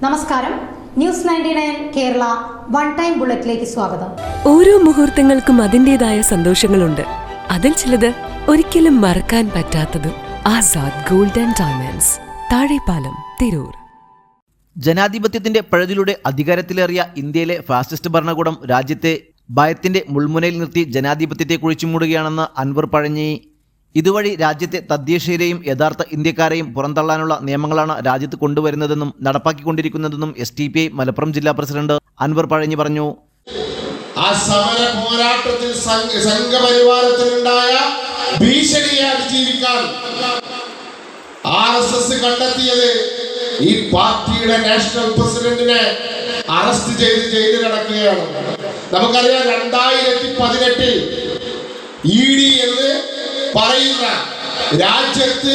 നമസ്കാരം, news 99 Kerala one time ബുള്ളറ്റിലേക്ക് സ്വാഗതം. ഓരോ മുഹൂർത്തങ്ങൾക്കും അതിന്റേതായ സന്തോഷങ്ങളുണ്ട്. അതിൽ ചിലത് ഒരിക്കലും മറക്കാൻ പറ്റാത്തതും. Azad gold and diamonds, Thazhepalam, Tirur. ജനാധിപത്യത്തിന്റെ പഴുതിലൂടെ അധികാരത്തിലേറിയ ഇന്ത്യയിലെ ഫാസിസ്റ്റ് ഭരണകൂടം രാജ്യത്തെ ഭയത്തിന്റെ മുൾമുനയിൽ നിർത്തി ജനാധിപത്യത്തെ കുഴിച്ചുമൂടുകയാണെന്ന് അൻവർ പഴഞ്ഞി. ഇതുവഴി രാജ്യത്തെ തദ്ദേശീയരെയും യഥാർത്ഥ ഇന്ത്യക്കാരെയും പുറന്തള്ളാനുള്ള നിയമങ്ങളാണ് രാജ്യത്ത് കൊണ്ടുവരുന്നതെന്നും നടപ്പാക്കിക്കൊണ്ടിരിക്കുന്നതെന്നും SDPI മലപ്പുറം ജില്ലാ പ്രസിഡന്റ് അൻവർ പഴഞ്ഞി പറഞ്ഞു. ആ സമര പോരാട്ടത്തിൽ സംഘപരിവാരത്തിനുണ്ടായ ഭീഷണിയെ അതിജീവിക്കാൻ RSS കണ്ടെത്തിയത് ഈ പാർട്ടിയുടെ നാഷണൽ പ്രസിഡന്റിനെ അറസ്റ്റ് ചെയ്ത് ജയിലിലടക്കുകയാണ്. നമുക്കറിയാം 2018 ED എന്ന് പറയുന്ന രാജ്യത്ത്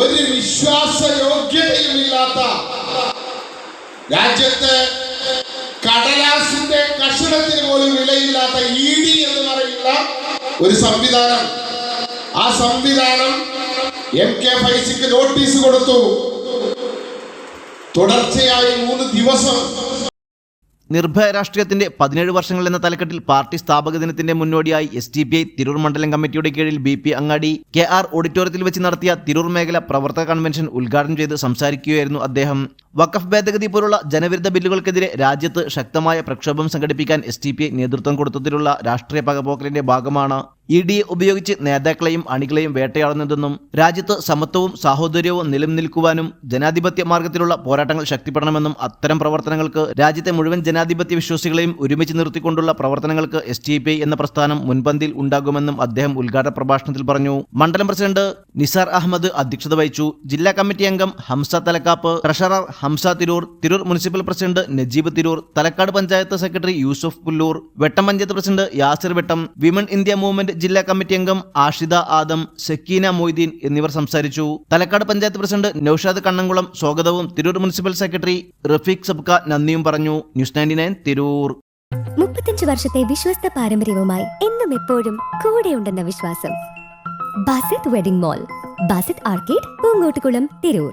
ഒരു വിശ്വാസയോഗ്യതയുമില്ലാത്ത, രാജ്യത്ത് കടലാസിന്റെ കഷണത്തിന് പോലും വിലയില്ലാത്ത ED എന്ന് പറയുന്ന ഒരു സംവിധാനം, ആ സംവിധാനം MK ഫൈസിക്ക് നോട്ടീസ് കൊടുത്തു. തുടർച്ചയായി 3 ദിവസം നിർഭയ രാഷ്ട്രീയത്തിന്റെ 17 വർഷങ്ങൾ എന്ന തലക്കെട്ടിൽ പാർട്ടി സ്ഥാപക ദിനത്തിന്റെ മുന്നോടിയായി SDPI തിരൂർ മണ്ഡലം കമ്മിറ്റിയുടെ കീഴിൽ BP അങ്ങാടി KR ഓഡിറ്റോറിയത്തിൽ വെച്ച് നടത്തിയ തിരൂർ മേഖല പ്രവർത്തക കൺവെൻഷൻ ഉദ്ഘാടനം ചെയ്ത് സംസാരിക്കുകയായിരുന്നു അദ്ദേഹം. വഖഫ് ഭേദഗതി പോലുള്ള ജനവിരുദ്ധ ബില്ലുകൾക്കെതിരെ രാജ്യത്ത് ശക്തമായ പ്രക്ഷോഭം സംഘടിപ്പിക്കാൻ SDPI നേതൃത്വം കൊടുത്തതിലുള്ള രാഷ്ട്രീയ പകപോക്കലിന്റെ ഭാഗമാണ് ED ഉപയോഗിച്ച് നേതാക്കളെയും അണികളെയും വേട്ടയാടുന്നതെന്നും രാജ്യത്ത് സമത്വവും സാഹോദര്യവും നിലനിൽക്കുവാനും ജനാധിപത്യ മാർഗത്തിലുള്ള പോരാട്ടങ്ങൾ ശക്തിപ്പെടണമെന്നും അത്തരം പ്രവർത്തനങ്ങൾക്ക് രാജ്യത്തെ മുഴുവൻ ജനാധിപത്യ വിശ്വാസികളെയും ഒരുമിച്ച് നിർത്തിക്കൊണ്ടുള്ള പ്രവർത്തനങ്ങൾക്ക് SDPI എന്ന പ്രസ്ഥാനം മുൻപന്തിയിൽ ഉണ്ടാകുമെന്നും അദ്ദേഹം ഉദ്ഘാടന പ്രഭാഷണത്തിൽ പറഞ്ഞു. മണ്ഡലം പ്രസിഡന്റ് നിസാർ അഹമ്മദ് അധ്യക്ഷത വഹിച്ചു. ജില്ലാ കമ്മിറ്റി അംഗം Hamsa Thalakkap, treasurer Hamsa Tirur, Tirur municipal president Najeeb Tirur, Thalakkad panchayat secretary Yusuf Pullur, Vettam panchayat president Yasir Vettam, women India movement ജില്ലാ കമ്മിറ്റി അംഗം ആഷിദ ആദം, സക്കീന മൊയ്തീൻ എന്നിവർ സംസാരിച്ചു. തലക്കാട് പഞ്ചായത്ത് പ്രസിഡന്റ് നൌഷാദ് കണ്ണംകുളം സ്വാഗതവും തിരൂർ മുനിസിപ്പൽ സെക്രട്ടറി റഫീഖ് സബ്ക നന്ദിയും പറഞ്ഞു. ന്യൂസ് 99 തിരൂർ. 35 വർഷത്തെ വിശ്വസ്ത പാരമ്പര്യവുമായി എന്നും എപ്പോഴും കൂടെയുണ്ടെന്ന വിശ്വാസം. Basith wedding mall, Basith arcade, Poongottukulam, Tirur.